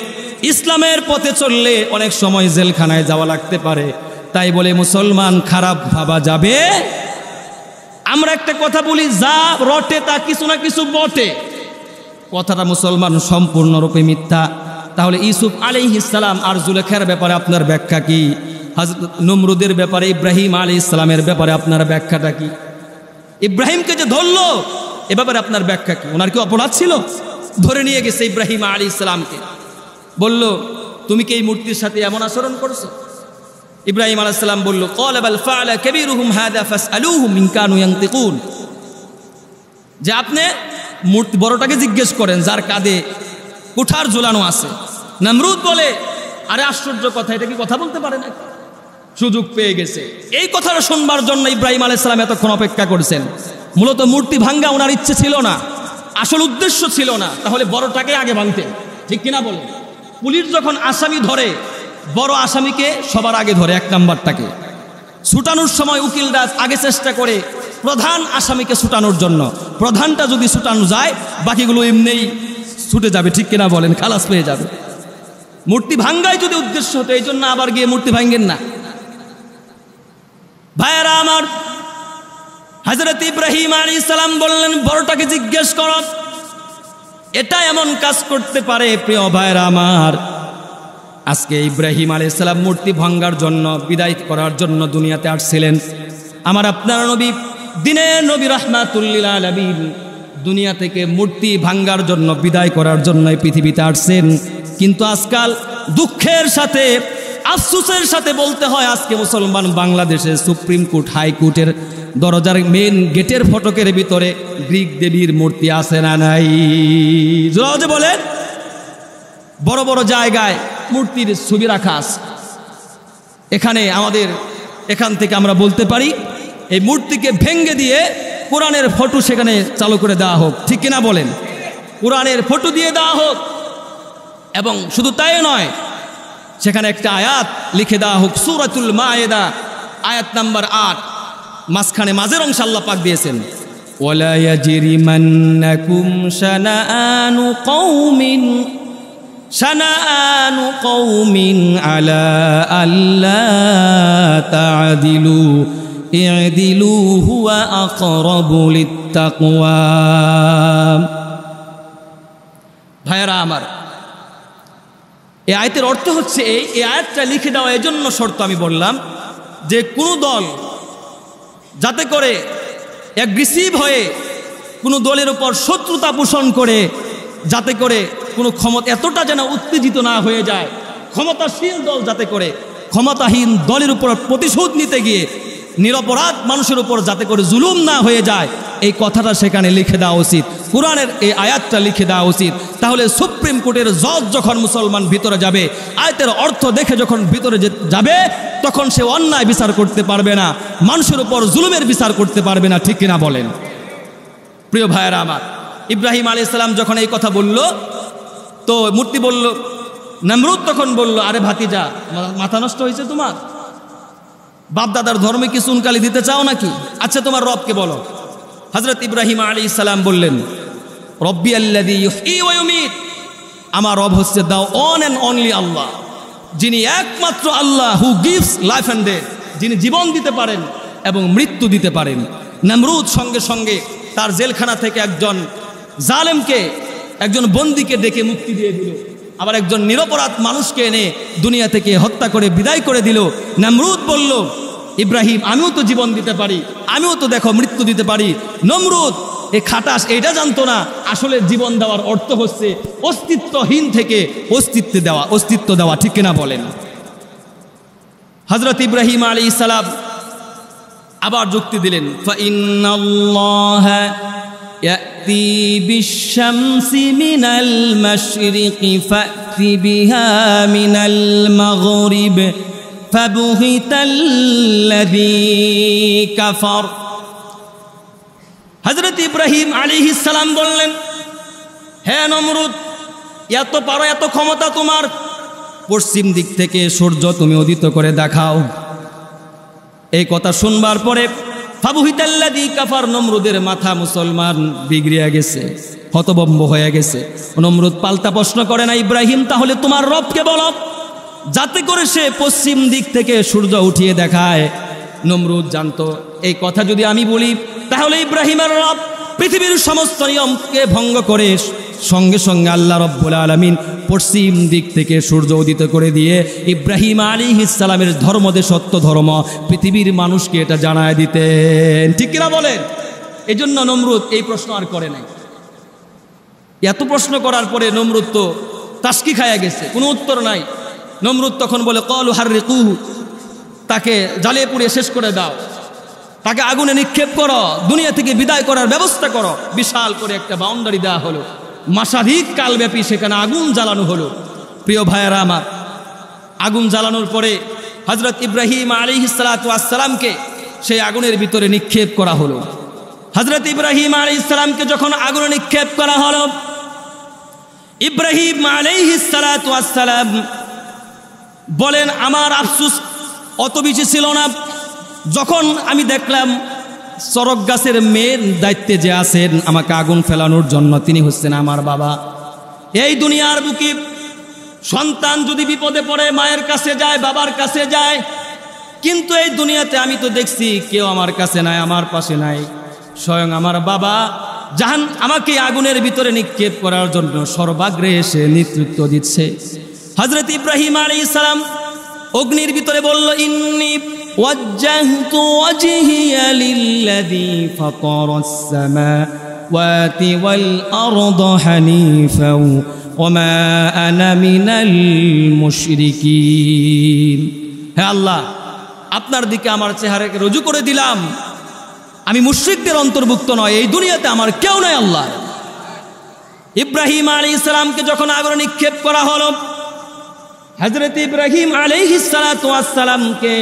ইসলামের পথে চললে অনেক সময় জেলখানায় যাওয়া লাগতে পারে। তাই বলে মুসলমান খারাপ ভাবা যাবে? আমরা একটা কথা বলি, যা রটে তা কিছু না কিছু বটে। কথাটা মুসলমান সম্পূর্ণরূপে মিথ্যা। তাহলে ইউসুফ আলাইহিস সালাম আর জুলেখার ব্যাপারে আপনার ব্যাখ্যা কি? হযরত নমরুদের ব্যাপারে, ইব্রাহিম আলাইহিস সালামের ব্যাপারে আপনার ব্যাখ্যাটা কি? ইব্রাহিমকে যে ধরলো এ ব্যাপারে আপনার ব্যাখ্যা কি? ওনার কি অপরাধ ছিল? ধরে নিয়ে গেছে ইব্রাহিম আলাইহিস সালামকে, বলল তুমি কি এই মূর্তির সাথে এমন আচরণ করছো? ইব্রাহিম আলাইহিস সালাম বলল ক্বালা বাল ফাআলা কাবীরুহুম হাযা ফাসআলুহুম ইন কানু ইয়ানতিকুন, যে আপনি মূর্তি বড়টাকে জিজ্ঞেস করেন যার কাঁধে কুঠার ঝুলানো আছে। নমরুদ বলে আরে আশ্চর্য কথা, এটা কি কথা বলতে পারে না? সুযোগ পেয়ে গেছে। এই কথাটা শুনবার জন্য ইব্রাহিম আলাইহিস সালাম এতক্ষণ অপেক্ষা করেছেন। মূলত মূর্তি ভাঙ্গা ওনার ইচ্ছে ছিল না, আসল উদ্দেশ্য ছিল না। তাহলে বড়টাকে আগে ভাঙতেন, ঠিক কিনা বলেন? পুলিশ যখন আসামি ধরে, বড় আসামিকে সবার আগে ধরে, 1 নাম্বারটাকে। ছুটানোর সময় উকিলরা আগে চেষ্টা করে প্রধান আসামিকে ছুটানোর জন্য। প্রধানটা যদি ছুটানো যায়, বাকিগুলো এমনিই ছুটে যাবে, ঠিক কিনা বলেন? খালাস পেয়ে যাবে। মূর্তি ভাঙ্গাই যদি উদ্দেশ্য হতো, এই জন্য আবার গিয়ে মূর্তি ভাঙ্গেন না। ভাইয়েরা আমার, হযরত ইব্রাহিম আলাইহিস সালাম বললেন বড়টাকে জিজ্ঞেস করো, এটা এমন কাজ করতে পারে? প্রিয় ভাইয়েরা আমার, আজকে ইব্রাহিম আলাইহিস সালাম মূর্তি ভাঙার জন্য, বিদায় করার জন্য দুনিয়াতে আসছিলেন। আমার আপনার নবী, দিনের নবী রাহমাতুল লিল আলামিন দুনিয়া থেকে মূর্তি ভাঙার জন্য, বিদায় করার জন্য এই পৃথিবীতে আসছেন। কিন্তু আজকাল দুঃখের সাথে, আফসোসের সাথে বলতে হয়, আজকে মুসলমান বাংলাদেশে সুপ্রিম কোর্ট, হাইকোর্টের দরজার মেন গেটের ফটকের ভিতরে গ্রিক দেবীর মূর্তি আছে না নাই? জোরে বলেন। বড় বড় জায়গায় মূর্তির ছবি রাখা আছে। এখানে আমাদের এখান থেকে আমরা বলতে পারি এই মূর্তিকে ভেঙ্গে দিয়ে কোরআনের ফটো সেখানে চালু করে দেওয়া হোক, ঠিক কিনা বলেন? কোরআনের ফটো দিয়ে দেওয়া হোক। এবং শুধু তাই নয়, সেখানে একটা আয়াত লিখে দেওয়া হোক, সূরাতুল মায়েদা আয়াত নাম্বার 8, মাঝখানে মাঝের অংশ আল্লাহ পাক দিয়েছেন, ওয়ালা ইয়াজরিমান্নাকুম শানাআনু কওমিন আলা আল্লা তা'দিলু ই'দিলু হুয়া আকরাবু লিত্তাকওয়া। ভাইরা আমার, এই আয়াতের অর্থ হচ্ছে এই আয়াতটা লিখে দেওয়া এজন্য শর্ত আমি বললাম যে কোনো দল যাতে করে অ্যাগ্রেসিভ হয়ে কোনো দলের উপর শত্রুতা পোষণ করে, যাতে করে কোনো ক্ষমতা এতটা যেন উত্তেজিত না হয়ে যায়, ক্ষমতাশীল দল যাতে করে ক্ষমতাহীন দলের উপর প্রতিশোধ নিতে গিয়ে নিরপরাধ মানুষের উপর যাতে করে জুলুম না হয়ে যায়, এই কথাটা সেখানে লিখে দেওয়া উচিত। কোরআনের এই আয়াতটা লিখে দেওয়া উচিত। তাহলে সুপ্রিম কোর্টের জজ যখন মুসলমান ভিতরে যাবে, আয়াতের অর্থ দেখে যখন ভিতরে যাবে, তখন সে অন্যায় বিচার করতে পারবে না, মানুষের উপর জুলুমের বিচার করতে পারবে না, ঠিক কিনা বলেন? প্রিয় ভাইয়েরা আমার, ইব্রাহিম আলাইহিস সালাম যখন এই কথা বলল, তো মূর্তি বলল, নমরুদ তখন বলল, আরে ভাতিজা, মাথা নষ্ট হয়েছে তোমার? বাপদাদার ধর্মে কি চুনকালি দিতে চাও নাকি? আচ্ছা, তোমার রবকে বলো। হযরত ইব্রাহিম আলাইহিস সালাম বললেন, রব্বি আল্লাযী ইউহয়ী ওয়া ইউমীত, আমার রব হচ্ছে the one and only Allah, যিনি একমাত্র Allah, who gives life and death, যিনি জীবন দিতে পারেন এবং মৃত্যু দিতে পারেন। নমরুদ সঙ্গে সঙ্গে তার জেলখানা থেকে একজন জালেমকে, একজন বন্দীকে ডেকে মুক্তি দিয়ে দিল, আবার একজন নিরপরাধ মানুষকে এনে দুনিয়া থেকে হত্যা করে বিদায় করে দিল। নমরুদ বলল, ইব্রাহিম, আমিও তো জীবন দিতে পারি, আমিও তো দেখো মৃত্যু দিতে পারি। নমরুদ এই খাটাস এটা জানতো না, আসলে জীবন দেওয়ার অর্থ হচ্ছে অস্তিত্বহীন থেকে অস্তিত্ব দেওয়া, ঠিক কিনা বলেন? হযরত ইব্রাহিম আলাইহিস সালাম আবার যুক্তি দিলেন, ফাইন্নাল্লাহা ইয়াতি বিশ-শামসি মিনাল মাশরিকি ফাতি বিহা মিনাল মাগরিব ফাবুহিতাল্লাযী কাফার। হযরত ইব্রাহিম আলাইহিস সালাম বললেন, হে নমরুদ, এত পারো, এত ক্ষমতা তোমার, পশ্চিম দিক থেকে সূর্য তুমি উদিত করে দেখাও। এই কথা শুনবার পরে ফাবুহিতাল্লাযী কাফার, নমরুদের মাথা মুসলমান বিগড়িয়ে গেছে, হতভম্ব হয়ে গেছে। নমরুদ পাল্টা প্রশ্ন করে না, ইব্রাহিম, তাহলে তোমার রবকে বলো যাতে করে সে পশ্চিম দিক থেকে সূর্য উঠিয়ে দেখায়। নমরুদ জানতো এই কথা যদি আমি বলি, তাহলে ইব্রাহিমের রব পৃথিবীর সমস্ত নিয়মকে ভঙ্গ করে সঙ্গে সঙ্গে আল্লাহ রব্বুল আলামিন পশ্চিম দিক থেকে সূর্য উদিত করে দিয়ে ইব্রাহিম আলাইহিস সালামের ধর্ম যে সত্য ধর্ম, পৃথিবীর মানুষকে এটা জানায় দিতেন, ঠিক কিনা বলেন? এই জন্য নমরুদ এই প্রশ্ন আর করে নাই। এত প্রশ্ন করার পরে নমরুদ তো তাসকি খায়া গেছে, কোনো উত্তর নাই। নমরুদ তখন বলে, ক্বালু হাররিকুহু, তাকে জ্বালিয়ে পুড়িয়ে শেষ করে দাও, তাকে আগুনে নিক্ষেপ করো, দুনিয়া থেকে বিদায় করার ব্যবস্থা করো। বিশাল করে একটা বাউন্ডারি দেওয়া হলো, মাসাধিক কালব্যাপী সেখানে আগুন জ্বালানো হলো। প্রিয় ভাইয়েরা আমার, আগুন জ্বালানোর পরে হযরত ইব্রাহিম আলাইহিস সালাতু ওয়াস সালামকে সেই আগুনের ভিতরে নিক্ষেপ করা হলো। হযরত ইব্রাহিম আলাইহিস সালামকে যখন আগুনে নিক্ষেপ করা হলো, ইব্রাহিম আলাইহিস সালাতু ওয়াস সালাম বলেন, আমার আফসোস অত বেশি ছিল না যখন আমি দেখলাম চরক গাছের মেয়ের দায়িত্বে যে আছেন আমাকে আগুন ফেলানোর জন্য, তিনি হচ্ছেন আমার বাবা। এই দুনিয়ার বুকে সন্তান যদি বিপদে পড়ে মায়ের কাছে যায়, বাবার কাছে যায়, কিন্তু এই দুনিয়াতে আমি তো দেখছি কেউ আমার কাছে নাই, আমার পাশে নাই। স্বয়ং আমার বাবা আমাকে আগুনের ভিতরে নিক্ষেপ করার জন্য সর্বাগ্রে এসে নেতৃত্ব দিচ্ছে। হযরত ইব্রাহিম আলাইহিস সালাম অগ্নির ভিতরে বলল, ইন্নী ওয়াজ্জাহতু ওয়াজহিয়া লিল্লাযী ফাতারাস সামাওয়াতি ওয়াল আরদা হানিফাও ওয়া মা আনা মিনাল মুশরিকিন। হে আল্লাহ, আপনার দিকে আমার চেহারাকে রুজু করে দিলাম, আমি মুশরিকদের অন্তর্ভুক্ত নয়, এই দুনিয়াতে আমার কেউ নাই আল্লাহ। ইব্রাহিম আলাইহিস সালামকে যখন আগুনে নিক্ষেপ করা হলো, হযরত ইব্রাহিম আলাইহিস সালাতু ওয়াস সালামকে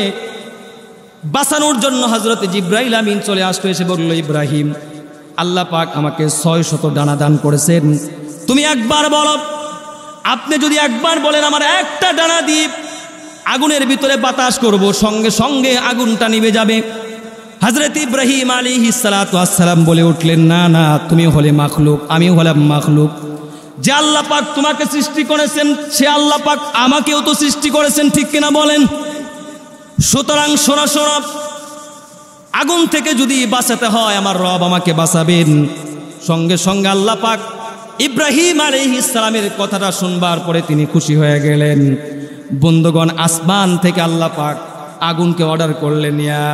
বাঁচানোর জন্য হযরত জিবরাইল আমিন চলে আসতে এসে বলল, ইব্রাহিম, আল্লাহ পাক আমাকে 600 ডানা দান করেছেন, তুমি একবার বলো, আপনি যদি একবার বলেন আমার একটা ডানা দিয়ে আগুনের ভিতরে বাতাস করব, সঙ্গে সঙ্গে আগুনটা নিভে যাবে। হযরত ইব্রাহিম আলাইহিস সালাতু ওয়াস সালাম বলে উঠলেন, না না, তুমি হলে মাখলুক, আমি হলাম মাখলুক। যে আল্লাহ পাক তোমাকে সৃষ্টি করেছেন সে আল্লাহ পাক আমাকেও তো সৃষ্টি করেছেন, ঠিক কিনা বলেন? সুতরাং শোনা শোনা, আগুন থেকে যদি বাঁচাতে হয় আমার রব আমাকে বাঁচাবেন। সঙ্গে সঙ্গে আল্লাহ পাক ইব্রাহিম আলাইহিস সালামের কথাটা শুনবার পরে তিনি খুশি হয়ে গেলেন। বন্ধুগণ, আসমান থেকে আল্লাহ পাক আগুনকে অর্ডার করলেন, ইয়া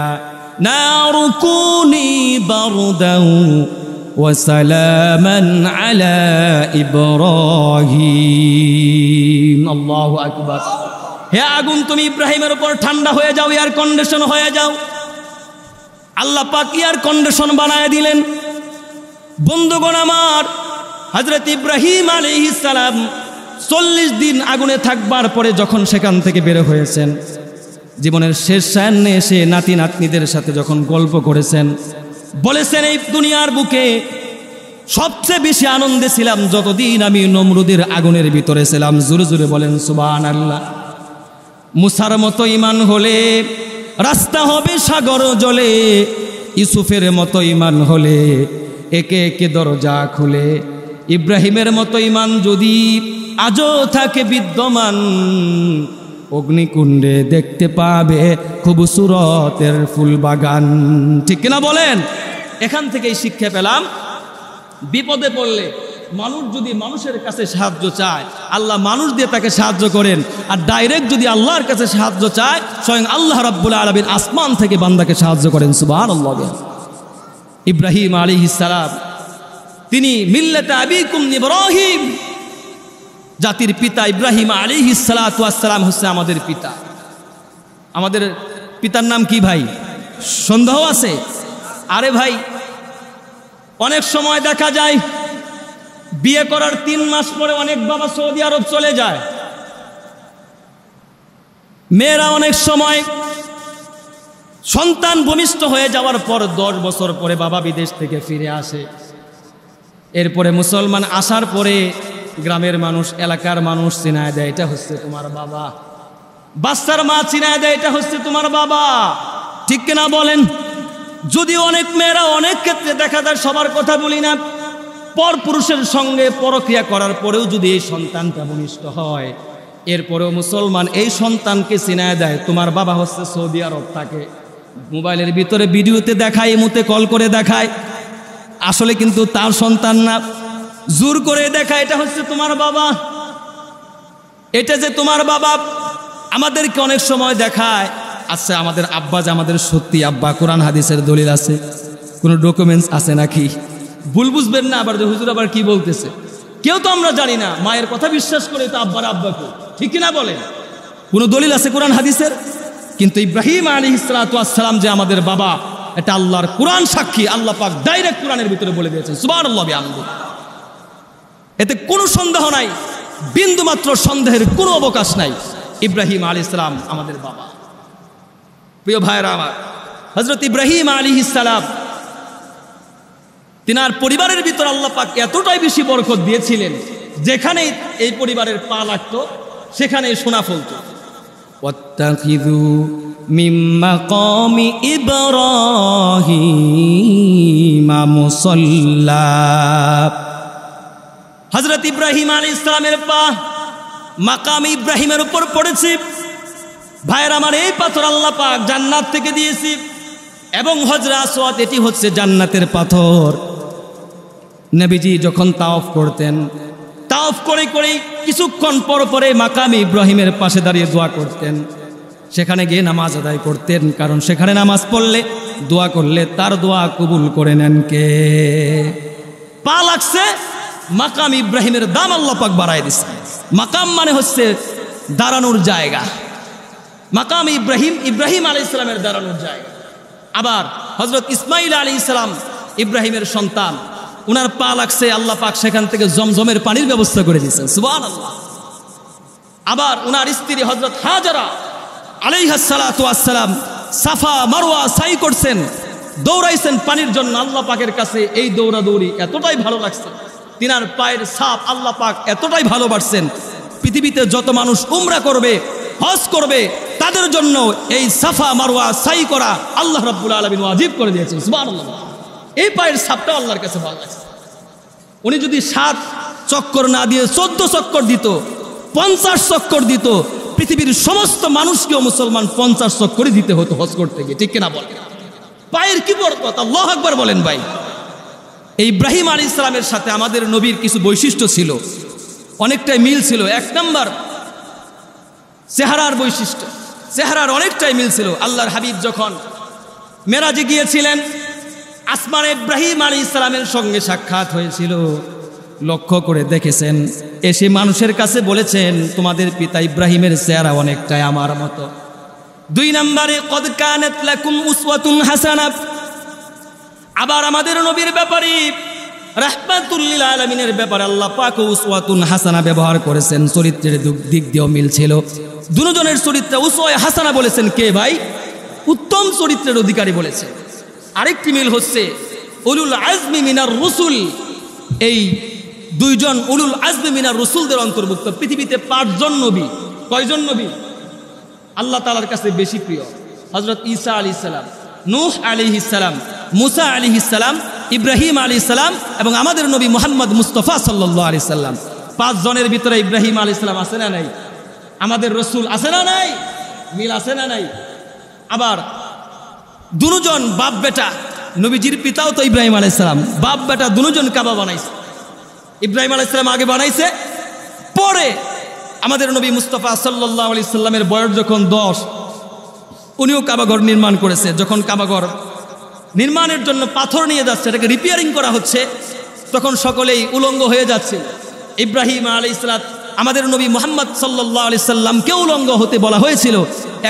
নারু কুনি বারদাও ওয়া সালামান আলা ইব্রাহিম। আল্লাহু আকবার। হে আগুন, তুমি ইব্রাহিমের উপর ঠান্ডা হয়ে যাও, এয়ার কন্ডিশন হয়ে যাও। আল্লাহ পাক এয়ার কন্ডিশন বানায় দিলেন। বন্ধুগণ আমার, হযরত ইব্রাহিম আলাইহিস সালাম 40 দিন আগুনে থাকবার পরে যখন সেখান থেকে বের হয়েছেন, জীবনের শেষ সায়ান্নে এসে নাতি নাতনিদের সাথে যখন গল্প করেছেন, বলেছেন এই দুনিয়ার বুকে সবচেয়ে বেশি আনন্দে ছিলাম যতদিন আমি নমরুদের আগুনের ভিতরে ছিলাম। জোরে জোরে বলেন সুবহানাল্লাহ। মুসার মতো ঈমান হলে রাস্তা হবে সাগর জলে, ইউসুফের মতো ঈমান হলে একে একে দরজা খুলে, ইব্রাহিমের মতো ঈমান যদি আজও থাকে বিদ্যমান, অগ্নিকুণ্ডে দেখতে পাবে খুবসুরতের ফুল বাগান। ঠিক কিনা বলেন? এখান থেকেই শিক্ষা পেলাম, বিপদে পড়লে মানুষ যদি মানুষের কাছে সাহায্য চায়, আল্লাহ মানুষ দিয়ে তাকে সাহায্য করেন। আর ডাইরেক্ট যদি আল্লাহর কাছে সাহায্য চায়, স্বয়ং আল্লাহ রাব্বুল আলামিন আসমান থেকে বান্দাকে সাহায্য করেন। সুবহানাল্লাহ। ইব্রাহিম আলাইহিস সালাম তিনি মিল্লাতে আবিকুম ইব্রাহিম, জাতির পিতা ইব্রাহিম আলাইহিস সালাতু ওয়াস সালাম হচ্ছে আমাদের পিতা। আমাদের পিতার নাম কি ভাই? সন্দেহ আছে? আরে ভাই, অনেক সময় দেখা যায় বিয়ে করার 3 মাস পরে অনেক বাবা সৌদি আরব চলে যায়। মেয়েরা অনেক সময় সন্তান ভূমিষ্ঠ হয়ে যাওয়ার পর 10 বছর পরে বাবা বিদেশ থেকে ফিরে আসে। এরপরে মুসলমান আসার পরে গ্রামের মানুষ, এলাকার মানুষ চিনায় দেয়, এটা হচ্ছে তোমার বাবা। বাচ্চার মা চিনায় দেয়, এটা হচ্ছে তোমার বাবা। ঠিক কিনা বলেন? যদি অনেক মেয়েরা, অনেক ক্ষেত্রে দেখা যায়, সবার কথা বলি না, পর পুরুষের সঙ্গে পরক্রিয়া করার পরেও যদি এই সন্তানটা ভূমিষ্ঠ হয়, এরপরেও মুসলমান এই সন্তানকে চিনায় দেয় তোমার বাবা হচ্ছে সৌদি আরব থাকে। মোবাইলের ভিতরে ভিডিওতে দেখায়, ইমুতে কল করে দেখায়, আসলে কিন্তু তার সন্তান না, জোর করে দেখায় এটা হচ্ছে তোমার বাবা, এটা যে তোমার বাবা। আমাদেরকে অনেক সময় দেখায়, আচ্ছা আমাদের আব্বা যে আমাদের সত্যি আব্বা, কোরআন হাদিসের দলিল আছে, কোনো ডকুমেন্টস আছে নাকি? ভুল বুঝবেন না আবার যে হুজুর আবার কি বলতেছে। কেউ তো আমরা জানি না, মায়ের কথা বিশ্বাস করে তো আব্বার আব্বাকে, ঠিক কিনা বলেন? কোনো দলিল আছে কোরআন হাদিসের? কিন্তু ইব্রাহিম আলাইহিস সালাতু ওয়াস সালাম যে আমাদের বাবা, এটা আল্লাহর কোরআন সাক্ষী। আল্লাহ পাক ডাইরেক্ট কোরআনের ভিতরে বলে দিয়েছেন। সুবহানাল্লাহ বিহামদিহি। এতে কোনো সন্দেহ নাই, বিন্দু মাত্র সন্দেহের কোনো অবকাশ নাই। ইব্রাহিম আলাইহিস সালাম আমাদের বাবা। প্রিয় ভাইরা আমার, হযরত ইব্রাহিম আলাইহিস সালাম তিনার পরিবারের ভিতর আল্লাহ পাক এতটাই বেশি বরকত দিয়েছিলেন, যেখানেই এই পরিবারের পা লাগতো সেখানেই সোনা ফলতো। ওয়াত্তাখিযু মিন মাকামি ইব্রাহিম মুসাল্লা। হযরত ইব্রাহিম আলাইহিস সালামের পা মাকাম ইব্রাহিমের উপর পড়েছে। ভাইয়ের আমার, এই পাথর আল্লাহ পাক জান্নাত থেকে দিয়েছি, এবং হজরে আসওয়াদ এটি হচ্ছে জান্নাতের পাথর। নবীজি যখন তাওয়াফ করতেন তাওয়াফ করে করে কিছুক্ষণ পর পরে মাকাম ইব্রাহিমের পাশে দাঁড়িয়ে দোয়া করতেন। সেখানে গিয়ে নামাজ আদায় করতেন, কারণ সেখানে নামাজ পড়লে দোয়া করলে তার দোয়া কবুল করে নেন কে? পা লাগছে, মাকাম ইব্রাহিমের দাম আল্লাহ পাক বাড়ায় দিছে। মাকাম মানে হচ্ছে দাঁড়ানোর জায়গা। মাকাম ইব্রাহিম, ইব্রাহিম আলাইহিস সালামের দাঁড়ানোর জায়গা। আবার হযরত ইসমাঈল আলাইহিস সালাম ইব্রাহিমের সন্তান, উনার পা লাগছে, আল্লাহ পাক সেখান থেকে জমজমের পানির ব্যবস্থা করে দিয়েছেন, সুবহানাল্লাহ। আবার উনার স্ত্রী হযরত হাজারা আলাইহাস সালাতু ওয়াস সালাম সাফা মারওয়া সাই করছেন, দৌড়াইছেন পানির জন্য। আল্লাহ পাকের কাছে এই দৌড়াদৌড়ি এতটাই ভালো লাগছে, তিনার পায়ের ছাপ আল্লাহ পাক এতটাই ভালোবাসছেন, পৃথিবীতে যত মানুষ উমরা করবে, হজ করবে, তাদের জন্য এই সাফা মারওয়া সাই করা আল্লাহ রাব্বুল আলামিন ওয়াজিব করে দিয়েছেন, সুবহানাল্লাহ। এই পায়ের ছাপটা আল্লাহর কাছে ভালো লাগছে। উনি যদি 7 চক্কর না দিয়ে 14 চক্কর দিত, 50 চক্কর দিত, পৃথিবীর সমস্ত মানুষকেও মুসলমান 50 চক্করই দিতে হতো হজ করতে গিয়ে, ঠিক কিনা বলেন? পায়ের কি বরকত, আল্লাহু আকবার বলেন ভাই। এই ইব্রাহিম আলাইহিস সালামের সাথে আমাদের নবীর কিছু বৈশিষ্ট্য ছিল, অনেকটাই মিল ছিল। 1 নাম্বার চেহারার বৈশিষ্ট্য, চেহারার অনেকটাই মিল ছিল। আল্লাহর হাবিব যখন মেরাজে গিয়েছিলেন, আসমানে ইব্রাহিম আলাইহিস সালামের সঙ্গে সাক্ষাৎ হয়েছিল, লক্ষ্য করে দেখেছেন, এসে মানুষের কাছে বলেছেন তোমাদের পিতা ইব্রাহিমের চেহারা অনেকটাই আমার মতো। 2 নম্বরে কদ কানাত লাকুম উসওয়াতুন হাসানা। আবার আমাদের নবীর ব্যাপারে, রাহমাতুল লিল আলামিনের ব্যাপারে আল্লাহ পাক উসওয়াতুন হাসানা ব্যবহার করেছেন, চরিত্রের দিক দিয়েও মিল ছিল। দুজনের চরিত্রে উসওয়া হাসানা বলেছেন কে ভাই? উত্তম চরিত্রের অধিকারী বলেছে। আরেকটি মিল হচ্ছে উলুল আজমি মিনার রসুল। এই 2 জন উলুল আজমি মিনার রসুলদের অন্তর্ভুক্ত। পৃথিবীতে 5 জন নবী। কয়জন নবী আল্লাহ তাআলার কাছে বেশি প্রিয়? হযরত ঈসা আলাইহিস সালাম, নূহ আলাইহিস সালাম, মুসা আলাইহিস সালাম, ইব্রাহিম আলাইহিস সালাম এবং আমাদের নবী মুহাম্মদ মুস্তাফা সাল্লাল্লাহু আলাইহি সাল্লাম। 5 জনের ভিতরে ইব্রাহিম আলাইহিস সালাম আছে না নাই? আমাদের রসুল আছে না নাই? মিল আছে না নাই? আবার 2 জন বাপ বেটা, নবীজির পিতাও তো ইব্রাহিম আলাইহিস সালাম, বাপ বেটা 2 জন কাবা বানাইছে। ইব্রাহিম আলাইহিস সালাম আগে বানাইছে, পরে আমাদের নবী মুস্তাফা সাল্লাল্লাহু আলাইহি সাল্লামের বয়স যখন 10, উনিও কাবাঘর নির্মাণ করেছে। যখন কাবাঘর নির্মাণের জন্য পাথর নিয়ে যাচ্ছে, এটাকে রিপেয়ারিং করা হচ্ছে, তখন সকলেই উলঙ্গ হয়ে যাচ্ছে। ইব্রাহিম আলাইহিস সালাম, আমাদের নবী মুহাম্মদ সাল্লাল্লাহু আলাইহি সাল্লামকে উলঙ্গ হতে বলা হয়েছিল।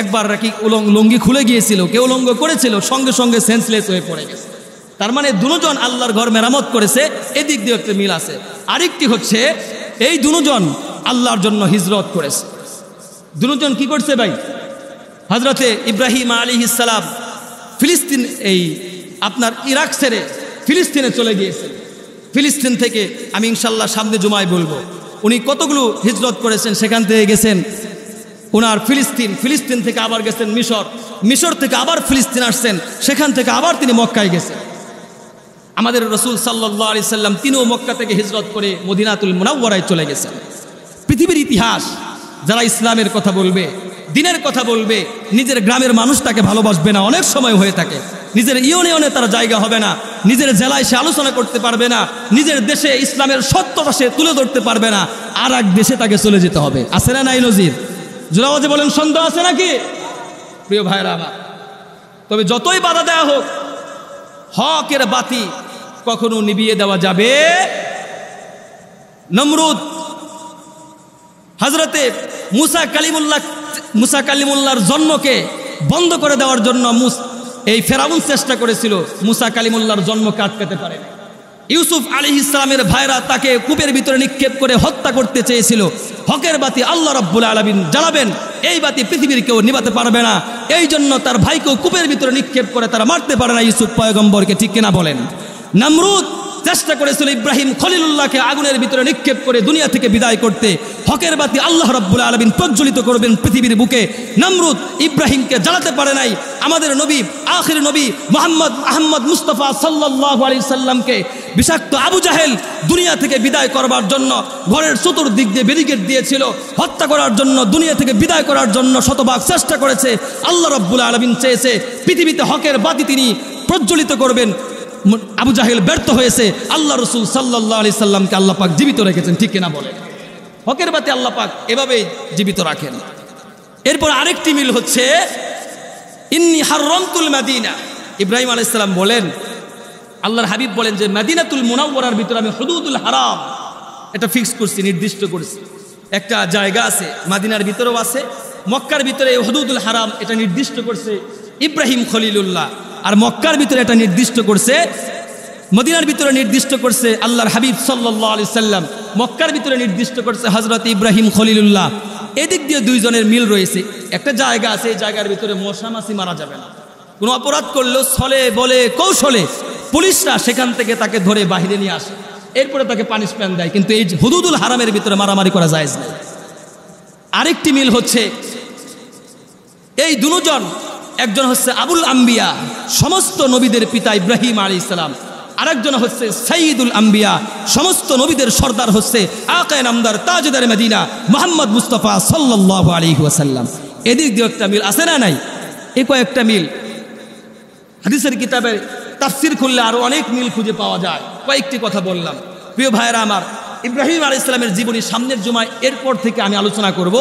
একবার নাকি লুঙ্গি খুলে গিয়েছিল, কেউ উলঙ্গ করেছিল, সঙ্গে সঙ্গে সেন্সলেস হয়ে পড়ে গেছে। তার মানে 2 জন আল্লাহর ঘর মেরামত করেছে, এদিক দিয়ে একটা মিল আছে। আরেকটি হচ্ছে এই 2 জন আল্লাহর জন্য হিজরত করেছে। 2 জন কি করছে ভাই? হযরতে ইব্রাহিম আলাইহিস সালাম ফিলিস্তিন, এই আপনার ইরাক ছেড়ে ফিলিস্তিনে চলে গিয়েছে। ফিলিস্তিন থেকে আমি ইনশাল্লাহ সামনে জুমায় বলবো উনি কতগুলো হিজরত করেছেন। সেখান থেকে গেছেন ওনার ফিলিস্তিন, ফিলিস্তিন থেকে আবার গেছেন মিশর, মিশর থেকে আবার ফিলিস্তিন আসছেন, সেখান থেকে আবার তিনি মক্কায় গেছেন। আমাদের রসুল সাল্লাল্লাহু আলাইহি সাল্লাম তিনিও মক্কা থেকে হিজরত করে মদিনাতুল মুনাওয়ারায় চলে গেছেন। পৃথিবীর ইতিহাস, যারা ইসলামের কথা বলবে, দিনের কথা বলবে, নিজের গ্রামের মানুষ তাকে ভালোবাসবে না, অনেক সময় হয়ে থাকে। নিজের ইউনিয়নে তার জায়গা হবে না, নিজের জেলায় সে আলোচনা করতে পারবে না, নিজের দেশে ইসলামের সত্যতা সে তুলে ধরতে পারবে না, আর এক দেশে তাকে চলে যেতে হবে। আছে না নাই নজির? জোরাওয়াজে বলেন, সন্দেহ আছে নাকি? প্রিয় ভাইরা আমার, তবে যতই বাধা দেওয়া হোক, হকের বাতি কখনো নিভিয়ে দেওয়া যাবে। নমরুদ হযরতে মুসা কালিমুল্লাহর জন্মকে বন্ধ করে দেওয়ার জন্য এই ফেরাউন চেষ্টা করেছিল, মুসা কালিমুল্লাহর জন্মকে আটকাতে পারে না। ইউসুফ আলাইহিস সালামের ভাইরা তাকে কূপের ভিতরে নিক্ষেপ করে হত্যা করতে চেয়েছিল। হকের বাতি আল্লাহ রাব্বুল আলামিন জ্বালাবেন, এই বাতি পৃথিবীর কেউ নিভাতে পারবে না। এই জন্য তার ভাইকেও কূপের ভিতরে নিক্ষেপ করে তারা মারতে পারে না ইউসুফ পয়গম্বরকে, ঠিক কিনা বলেন? নমরুদ চেষ্টা করেছিল ইব্রাহিম খলিলুল্লাহকে আগুনের ভিতরে নিক্ষেপ করে দুনিয়া থেকে বিদায় করতে। হকের বাতি আল্লাহ রাব্বুল আলামিন প্রজ্বলিত করবেন পৃথিবীর বুকে। নমরুদ ইব্রাহিমকে জ্বালাতে পারে নাই। আমাদের নবী, আখির নবী মুহাম্মদ মুস্তাফা সাল্লাল্লাহু আলাইহি সাল্লামকে বিষাক্ত আবু জাহেল দুনিয়া থেকে বিদায় করবার জন্য ঘরের চতুর্দিক দিয়ে ব্যারিকেড দিয়েছিল, হত্যা করার জন্য, দুনিয়া থেকে বিদায় করার জন্য শতভাগ চেষ্টা করেছে। আল্লাহ রাব্বুল আলামিন চেয়েছে পৃথিবীতে হকের বাতি তিনি প্রজ্বলিত করবেন। আবু জাহেল ব্যর্থ হয়েছে, আল্লাহ রসুল সাল্লাল্লাহু আলাইহি সাল্লামকে আল্লাহ পাক জীবিত রেখেছেন, ঠিক কিনা বলে? হকের বাতি আল্লাহ পাক এভাবেই জীবিত রাখেন। এরপর আরেকটি মিল হচ্ছে ইন্নী হাররামতুল মাদিনা। ইব্রাহিম আলাইহিস সালাম বলেন, আল্লাহর হাবিব বলেন যে মদিনাতুল মুনাওয়ারার ভিতরে আমি হুদুদুল হারাম এটা ফিক্স করছি, নির্দিষ্ট করছি। একটা জায়গা আছে মদিনার ভিতরেও আছে, মক্কার ভিতরে হুদুদুল হারাম এটা নির্দিষ্ট করছে ইব্রাহিম খলিলুল্লাহ, আর মক্কার ভিতরে এটা নির্দিষ্ট করছে, মদিনার ভিতরে নির্দিষ্ট করছে আল্লাহর হাবিব সাল্লাল্লাহু আলাইহি সাল্লাম, মক্কার ভিতরে নির্দিষ্ট করছে হযরত ইব্রাহিম খলিলুল্লাহ। এদিক দিয়ে দুইজনের মিল রয়েছে। একটা জায়গা আছে, এই জায়গার ভিতরে মশা মাছি মারা যাবে না। কোনো অপরাধ করলেও ছলে বলে কৌশলে পুলিশরা সেখান থেকে তাকে ধরে বাহিরে নিয়ে আসে, এরপরে তাকে পানিশমেন্ট দেয়, কিন্তু এই হুদুদুল হারামের ভিতরে মারামারি করা জায়েজ নেই। আরেকটি মিল হচ্ছে এই দুজন, একজন হচ্ছে আবুল আম্বিয়া, সমস্ত নবীদের পিতা ইব্রাহিম আলাইহিস সালাম, আরেকজন হচ্ছে সাইয়্যিদুল আম্বিয়া, সমস্ত নবীদের সর্দার হচ্ছে আকায়ে নামদার তাজদার মদিনা মুহাম্মদ মুস্তাফা সাল্লাল্লাহু আলাইহি ওয়াসাল্লাম। এদিক দিয়ে একটা মিল আছে না নাই? এই কয়েকটা মিল হাদিসের কিতাবে তাফসীর খুললে আরো অনেক মিল খুঁজে পাওয়া যায়। কয়েকটি কথা বললাম। প্রিয় ভাইয়েরা আমার, ইব্রাহিম আলাইহিস সালামের জীবনী সামনের জুমায় এরপর থেকে আমি আলোচনা করব।